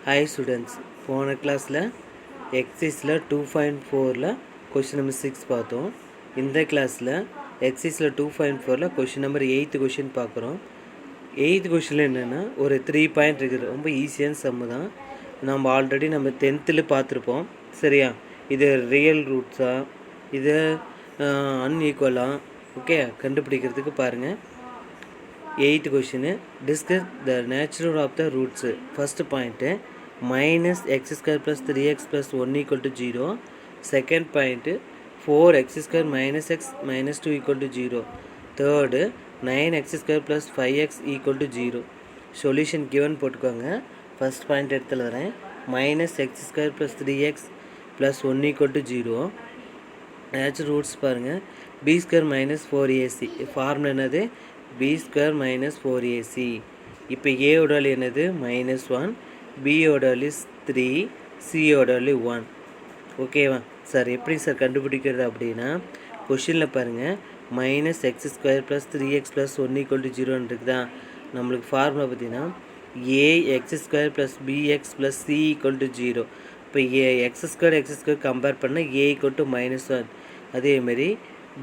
Hi students, போன கிளாஸில் எக்ஸைஸில் 2.4ல் கொஷின் நம்பர் 6 பார்த்தோம். இந்த கிளாஸில் எக்ஸைஸில் 2.4ல் கொஷின் நம்பர் 8 கொஷின் பார்க்குறோம். 8th கொஷினில் என்னென்னா ஒரு 3 பாயிண்ட் இருக்குது. ரொம்ப ஈஸியான சம்மு தான். நம்ம ஆல்ரெடி 10th பார்த்துருப்போம். சரியா, இது ரியல் ரூட்ஸா இது அன்ஈக்குவலா ஓகே கண்டுபிடிக்கிறதுக்கு பாருங்கள். 8th question, discuss the natural of the roots. First point minus x square plus 3x plus 1 equal to 0. Second point 4x square minus x minus 2 equal to 0. Third 9x square plus 5x equal to 0. Solution given போட்டுக்கோங்க. First point எடுத்துல வரேன். minus x square plus 3x plus 1 equal to 0. natural roots பாருங்க. b square minus 4ac. Formula என்னது? b square minus 4ac. இப்போ a ஓட value என்னது? minus 1. B ஓட value 3, C ஓட value 1. ஓகேவா சார்? எப்படி சார் கண்டுபிடிக்கிறது அப்படின்னா, கொஷினில் பாருங்கள், minus x square plus 3x plus 1 equal to 0 இருக்குதா? நம்மளுக்கு ஃபார்முலா பார்த்தீங்கன்னா a x square plus b x plus c equal to 0. இப்போ எக்ஸ் ஸ்கொயர் கம்பேர் பண்ணால் ஏ ஈக்குவல் டு -1. அதேமாரி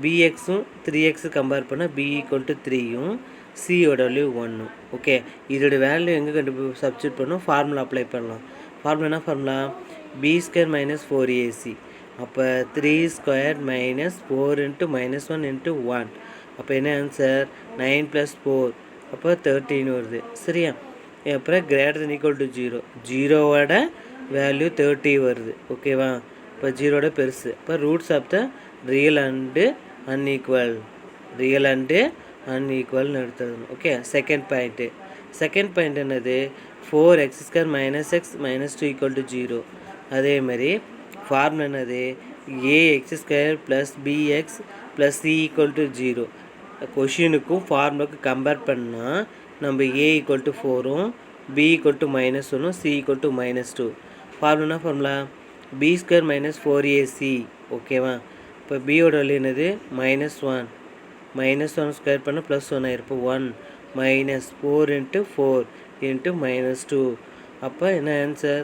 பிஎக்ஸும் 3x கம்பேர் பண்ணால் பி ஈக்குவல் டு 3யும் சியோட வேல்யூ 1. ஓகே, இதோட வேல்யூ எங்கே சப்ஸ்டியூட் பண்ணோம்? ஃபார்முலா அப்ளை பண்ணலாம். ஃபார்முலா என்ன formula? B square minus 4ac. அப்போ 3 ஸ்கொயர் மைனஸ் 4 இன்ட்டு -1 இன்ட்டு 1. அப்போ என்ன ஆன்சர்? 9 + 4, அப்போ 13 வருது. சரியா, அப்புறம் கிரேட்டர் தென் ஈக்குவல் டு 0. 0வோட வேல்யூ 30 வருது. ஓகேவா? இப்போ 0வோட பெருசு. இப்போ roots of the real and அன்ஈக்குவல்னு எடுத்துக்கணும். ஓகே, செகண்ட் பாயிண்ட் என்னது? 4x square minus x minus 2 equal to 0. அதேமாதிரி ஃபார்முலா என்னது? A x square plus b x plus c equal to 0. கொஷினுக்கும் ஃபார்முலாவுக்கும் கம்பேர் பண்ணால் நம்ம ஏ ஈக்குவல் டு 4ம் பி ஈக்குவல் டு -1ம் c equal to -2. Formula b square minus 4ac. ஓகேவா? இப்போ பியோட வேல்யூ என்னது? -1. -1 ஸ்கொயர் பண்ணால் +1 ஆயிருக்கும். 1 minus 4 into 4 into -2. அப்போ என்ன ஆன்சர்?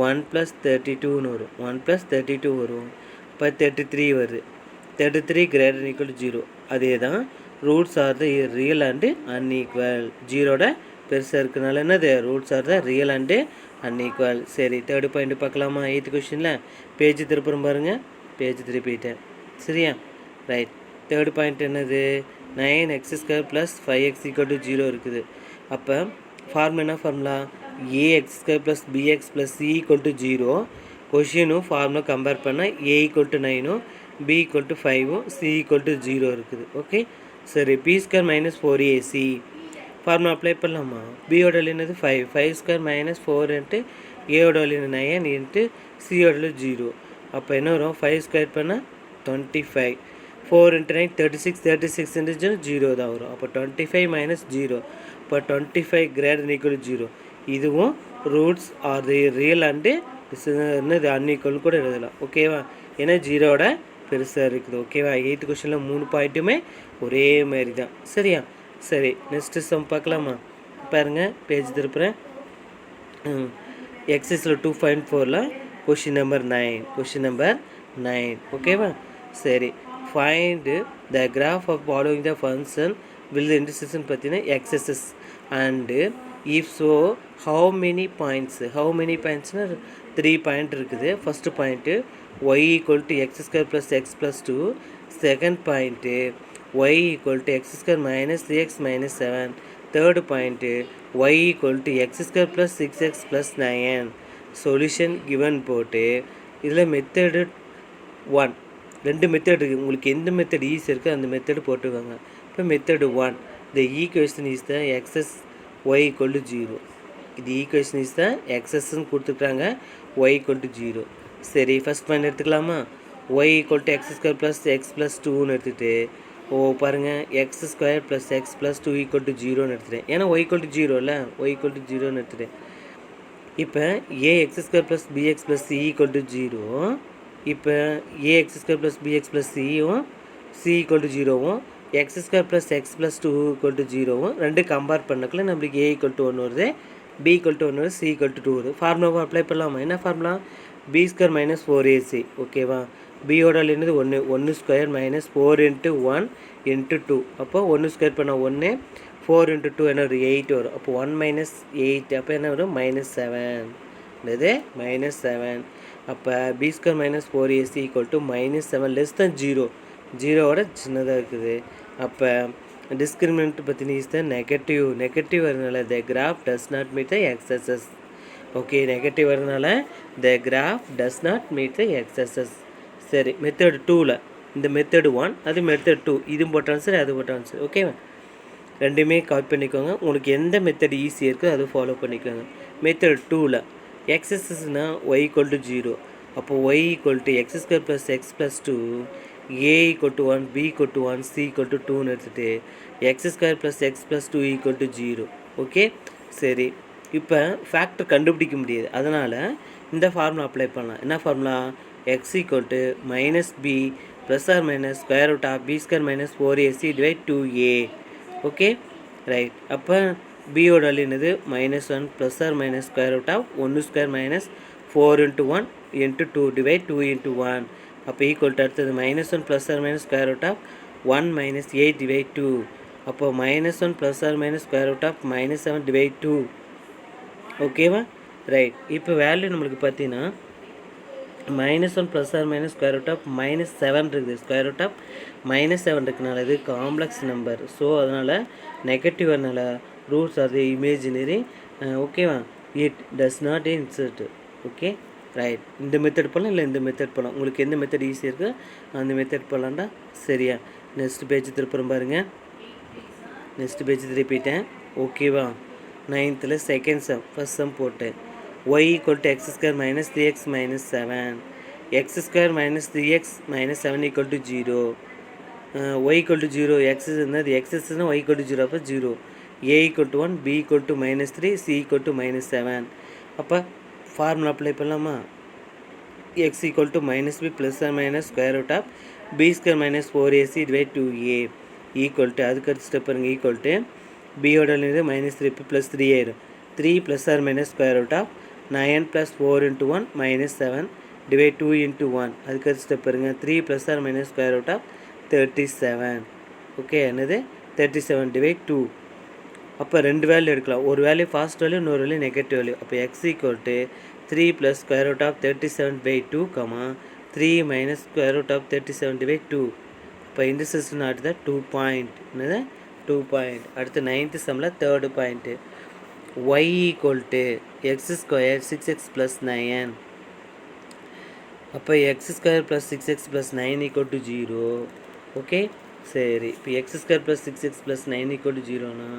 1 + 32ன்னு வரும். 1 + 32 வரும். இப்போ 33 வருது. 33 greater than equal to 0. அதே தான் roots are the real and unequal. 0வோட பெருசாக இருக்கிறதுனால என்னது? Roots are the real and unequal. சரி, தேர்டு பாயிண்ட் பார்க்கலாமா? 8th கொஷினில் பேஜ் திருப்புறம் பாருங்கள். பேஜ் திருப்பிட்டேன். சரியா, ரைட். தேர்டு பாயிண்ட் என்னது? 9x square plus 5x equal to 0 இருக்குது. அப்போ ஃபார்முலா என்ன formula? A x square plus b x plus c equal to 0. கொஷினும் ஃபார்முலா கம்பேர் பண்ணால் ஏ ஈக்குவல் டு 9ம் பி ஈக்குவல் டு 5ம் சி ஈக்குவல் டு 0 இருக்குது. ஓகே, சரி. B square minus 4ac formula apply பண்ணலாமா? பியோட வேல்யூ என்னது? 5 ஸ்கொயர் மைனஸ் 4 இன்ட்டு ஏயோட வேல்யூ 9 இன்ட்டு சியோட வேல்யூ 0. அப்போ என்ன வரும்? 5 ஸ்கொயர் பண்ணால் 25. 4 into 9 36 into 0 தான் வரும். அப்போ 25 minus 0. இப்போ 25 greater than equal to 0. இதுவும் roots are the real and என்னது அன்ஈக்குவல் கூட எழுதலாம். ஓகேவா? ஏன்னா 0வோட பெருசாக இருக்குது. ஓகேவா? 8th கொஷனில் 3 பாயிண்ட்டுமே ஒரே மாதிரி தான். சரியா, சரி. நெக்ஸ்ட்டு சம் பார்க்கலாமா? பாருங்கள், பேஜ் திருப்புறேன். எக்ஸைஸில் 2.4ல் கொஷின் நம்பர் 9. ஓகேவா? சரி. find the graph of following the function will the intersection பற்றின x's and if so how many points 3 point இருக்குது. First point y equal to x square plus x plus 2. Second point y equal to x square minus 3x minus 7. Third point y equal to x square plus 6x plus 9. Solution given போட்டு இதில் method 1 2 method இருக்குது. உங்களுக்கு எந்த method ஈஸியாக இருக்குது அந்த method போட்டுக்கோங்க. இப்போ method 1, the equation is the excess y equal to 0. இது ஈக்குவேஷன் இஸ் த எக்ஸஸ்ன்னு கொடுத்துருக்காங்க, ஒய் ஈக்குவல் டு 0. சரி, ஃபஸ்ட் பாயிண்ட் எடுத்துக்கலாமா? Y equal to x square plus x plus 2ன்னு எடுத்துகிட்டு பாருங்கள், x square plus x plus 2 equal to 0ன்னு எடுத்துட்டேன். ஏன்னா ஒய் ஈக்குவல் டு 0 இல்லை, ஒய் ஈக்குவல் டு 0ன்னு எடுத்துட்டேன். இப்போ a x square plus b x plus c equal to 0. இப்போ a x square plus b x plus சியும் சி ஈக்குவல் டு 0வும் x square plus x plus 2 equal to 0வும் ரெண்டு கம்பேர் பண்ணக்குள்ள நம்மளுக்கு ஏ ஈக்குவல் டு 1 வருது, b equal to 1 c equal to 2 வரும். ஃபார்முலாவை apply பண்ணலாமா? என்ன formula? b square minus 4ac. ஓகேவா? பியோட என்னது 1 ஸ்கொயர் மைனஸ் 4 இன்ட்டு 1 இன்ட்டு 2. அப்போ 1 ஸ்கொயர் பண்ண 1, 4 இன்ட்டு 2 என்ன வரும்? 8 வரும். அப்போ 1 மைனஸ் 8 அப்போ என்ன வரும்? -7. என்னது? -7. அப்போ b square minus 4ac equal to -7 less தான் 0. 0வோட சின்னதாக இருக்குது. அப்போ டிஸ்கிரிமினன்ட் பற்றி இஸ் த நெகட்டிவ். நெகட்டிவ் வரனால the graph does not meet the x axis. Okay, negative வரனால the graph does not meet the x axis. சரி, மெத்தட் 2ல் இந்த மெத்தட் 1 அது மெத்தட் 2, இது போட்ட ஆன்சர் அது போட்ட ஆன்சர். ஓகேவா? ரெண்டுமே காப்பி பண்ணிக்கோங்க. உங்களுக்கு எந்த மெத்தட் ஈஸியாக இருக்கோ அதை ஃபாலோ பண்ணிக்கோங்க. மெத்தட் 2ல் எக்ஸஸஸ்னால் y ஈக்குவல் டு 0. அப்போ y equal to x square plus x plus 2, a equal to 1, b equal to 1, c equal to 2ன்னு எடுத்துகிட்டு x square plus x plus 2 equal to 0. Okay, சரி. இப்போ ஃபேக்டர் கண்டுபிடிக்க முடியாது, அதனால் இந்த ஃபார்முலா அப்ளை பண்ணலாம். என்ன formula? X equal to minus b plus or minus square root of b square minus 4ac divide 2a. Okay, right. அப்போ பியோட என்னது? -1 plus or minus square root of 1 square minus 4 into 1 into 2 divide 2 into 1. அப்போ equal to அடுத்தது -1 plus or minus square root of 1 minus 8 divide 2. அப்போ -1 plus or minus square root of -7 divide 2. ஓகேவா? Right. இப்போ value நம்மளுக்கு பார்த்தீங்கன்னா -1 plus or minus square root of -7 இருக்குது. Square root of -7 இருக்குனால இது காம்ப்ளெக்ஸ் நம்பர். ஸோ அதனால் நெகட்டிவ் வரனால ரூட்ஸ் ஆர் தி இமேஜினரி. ஓகேவா? It does not insert. Okay, right. இந்த மெத்தட் போகலாம், இல்லை இந்த மெத்தட் போகலாம். உங்களுக்கு எந்த மெத்தட் ஈஸியாக இருக்குது அந்த மெத்தட் போகலான்டா. சரியா? நெக்ஸ்ட் பேஜ் திருப்புறம் பாருங்கள். நெக்ஸ்ட் பேஜ் திருப்பிட்டேன். ஓகேவா? 9th second sum first sum போட்டேன். y equal to x square minus 3x minus 7. X square minus 3x minus 7 equal to 0. y equal to 0. X என்னது? எக்ஸஸ்னால் y ஈக்குவல் டு 0. அப்போ 0. a equal to 1, b equal to -3, c equal to -7. அப்போ formula apply பண்ணலாமா? X equal to -b plus or minus square root of b square minus 4ac divide 2a equal to அதுக்கு அடுத்த step பாருங்கள். Equal to பியோட -3 plus 3 ஆயிரும். 3 plus or minus square root of 9 plus 4 into 1 -7 divide 2 into 1. அதுக்கு அடுத்த step பாருங்கள். 3 plus or minus square root of 37. Okay, என்னது? 37 divide 2. அப்போ ரெண்டு வேல்யூ எடுக்கலாம். ஒரு வேல்யூ ஃபாஸ்ட் வேல்யூ, இன்னொரு வேல்யூ நெகட்டிவ் வேல்யூ. அப்போ x equal to 3 plus square root of 37 by 2, 3 minus square root of 37 divide 2. இப்போ இன்டர்செக்ஷன் அடுத்த 2 பாயிண்ட். என்னது? 2 பாயிண்ட். அடுத்து 9th சம்மில் 3rd point. y equal to x square 6x plus 9. அப்போ x square plus 6x plus 9 equal to 0. Okay, சரி. இப்போ x square plus 6x plus 9 equal to 0னா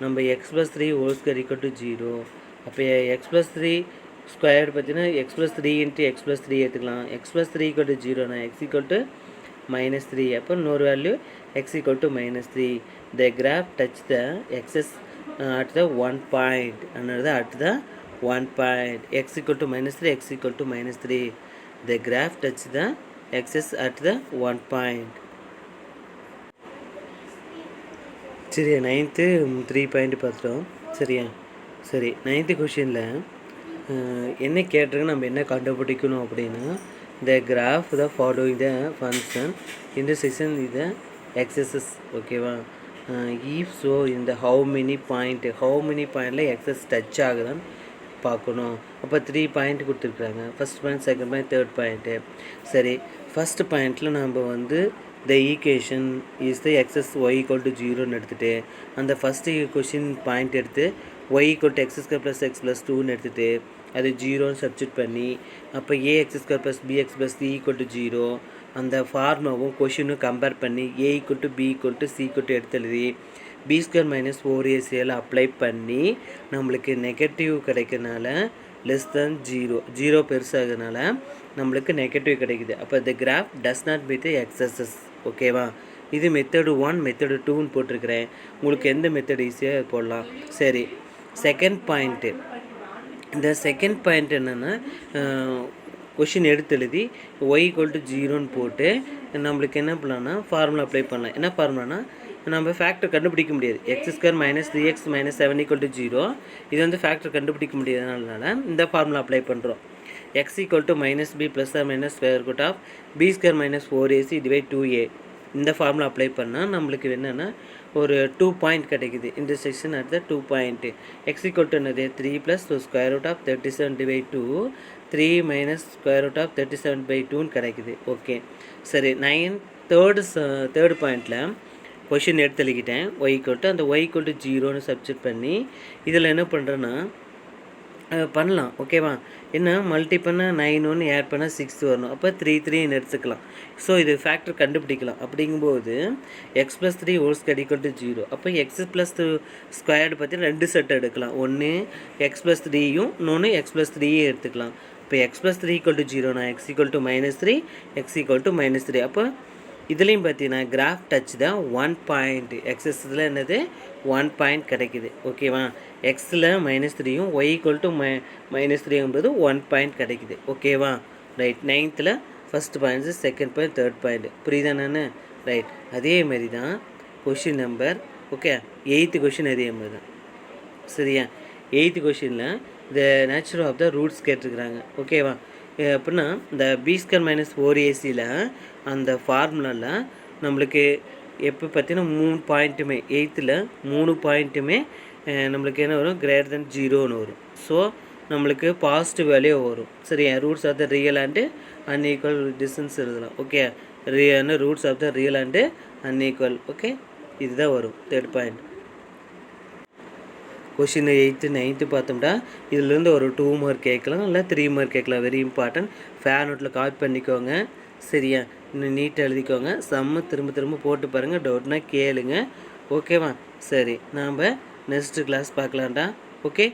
நம்ம x plus 3 whole square equal to 0. அப்போ x plus 3 square பார்த்தீங்கன்னா x plus 3 into x plus 3 எடுத்துக்கலாம். X plus 3 equal to 0னா x equal to -3. அப்போ இன்னொரு value x equal to -3. The graph touch the axis at the 1 point. Another at the 1 point. X equal to -3, x equal to -3. The graph touch the axis at the 1 point. சரியா? 9th 3 point பார்த்துட்டோம். சரியா? சரி, 9th கொஷினில் என்ன கேட்டிருக்கு, நம்ம என்ன கண்டுபிடிக்கணும் அப்படின்னா the graph the following the function intersection is the axis. ஓகேவா? if so இந்த how many பாயிண்டில் எக்ஸஸ் டச் ஆகுதான்னு பார்க்கணும். அப்போ 3 பாயிண்ட் கொடுத்துருக்குறாங்க. First point, second point, third point. சரி, ஃபஸ்ட் பாயிண்ட்டில் நம்ம வந்து the equation is the excess y equal to 0ன்னு எடுத்துகிட்டு அந்த ஃபஸ்ட்டு கொஷின் பாயிண்ட் எடுத்து y equal to x square plus x plus 2ன்னு எடுத்துகிட்டு அது 0ன்னு சப்ஸ்டியூட் பண்ணி அப்போ a x square plus b x plus c equal to 0 அந்த ஃபார்முலாவும் கொஷினும் கம்பேர் பண்ணி ஏ equal to b equal to c equal to எடுத்து எழுதி B square minus 4ac apply பண்ணி நம்மளுக்கு நெகட்டிவ் கிடைக்கிறதுனால லெஸ் தேன் 0 பெருசாகிறதுனால நம்மளுக்கு நெகட்டிவ் கிடைக்குது. அப்போ the graph does not meet x axis. ஓகேவா? இது மெத்தடு 1 மெத்தடு 2ன்னு போட்டிருக்கிறேன். உங்களுக்கு எந்த மெத்தட் ஈஸியாக போடலாம். சரி, செகண்ட் பாயிண்ட்டு. இந்த செகண்ட் பாயிண்ட் என்னென்னா கொஷின் எடுத்து எழுதி ஒய் ஈக்குவல் டு 0ன்னு போட்டு நம்மளுக்கு என்ன பண்ணலான்னா ஃபார்முலா அப்ளை பண்ணலாம். என்ன ஃபார்முலானா நம்ம ஃபேக்டர் கண்டுபிடிக்க முடியாது. X square minus 3x minus 7 equal to 0. இது வந்து ஃபேக்டர் கண்டுபிடிக்க முடியாதனால இந்த ஃபார்முலா அப்ளை பண்ணுறோம். X equal to minus b plus or minus square root of b square minus 4ac divide 2a. இந்த ஃபார்முலா அப்ளை பண்ணால் நம்மளுக்கு என்னென்னா ஒரு 2 பாயிண்ட் கிடைக்குது. Intersection at the 2 point. X equal to என்னது 3 plus square root of 37 divide 2 3 minus square root of 37/2 கிடைக்குது. Okay சரி, 9 third பாயிண்டில் கொஷின் எடுத்து எழுதிக்கிட்டேன். ஒய் ஈக்குவல் டு அந்த ஒய் ஈக்குவல் டு 0ன்னு சப்ஸ்டிட் பண்ணி இதில் என்ன பண்ணுறேன்னா பண்ணலாம். ஓகேவா, என்ன மல்டி பண்ணால் 9 1 ஆட் பண்ணால் 6 வரணும். அப்போ 3 3ன்னு எடுத்துக்கலாம். ஸோ இது ஃபேக்டர் கண்டுபிடிக்கலாம். அப்படிங்கும்போது X plus 3 whole square equal to 0. அப்போ எக்ஸ் ப்ளஸ் ஸ்கொயர்டு பார்த்தீங்கன்னா 2 செட் எடுக்கலாம். ஒன்று எக்ஸ் ப்ளஸ் 3யும் இன்னொன்று எக்ஸ் ப்ளஸ் 3யும் எடுத்துக்கலாம். இப்போ எக்ஸ் ப்ளஸ் 3 ஈக்குவல் டு 0னா x equal to -3 x equal to -3. அப்போ இதுலேயும் பார்த்தீங்கன்னா கிராஃப் டச் தான் 1 பாயிண்ட். எக்ஸஸில் என்னது 1 பாயிண்ட் கிடைக்குது. ஓகேவா, எக்ஸில் -3யும் ஒய் ஈக்குவல் டு -3ங்கிறது 1 பாயிண்ட் கிடைக்குது. ஓகேவா right. 9th first points, second point, third point. புரியுதா நான்? ரைட். அதே மாதிரி தான் question number. Okay 8th question அதே மாதிரி தான். சரியா, 8th கொஷினில் the natural of the roots கேட்டிருக்கிறாங்க. ஓகேவா, அப்படின்னா இந்த பி ஸ்கொயர் மைனஸ் 4ac அந்த ஃபார்முலாவில் நம்மளுக்கு எப்போ பார்த்தீங்கன்னா 3 பாயிண்ட்டுமே 8th 3 பாயிண்ட்டுமே நம்மளுக்கு என்ன வரும், கிரேட்டர் தென் 0ன்னு வரும். ஸோ நம்மளுக்கு பாசிட்டிவ் வேல்யூ வரும். சரியா, roots of the real and unequal distance எழுதலாம். Okay, roots of the real and unequal. Okay, இதுதான் வரும் third point. Question 8th 9th பார்த்தோம்னா இதுலேருந்து ஒரு 2 மார்க் கேட்கலாம், இல்லை 3 மார்க் கேட்கலாம். Very important. ஃபேன் நோட்டில் காப்பி பண்ணிக்கோங்க. சரியா, இன்னும் நீட்டாக எழுதிக்கோங்க. சம்மு திரும்ப திரும்ப போட்டு பாருங்கள். டவுட்னா கேளுங்க. ஓகேவா, சரி நாம் நெக்ஸ்ட்டு கிளாஸ் பார்க்கலாம்டா. ஓகே.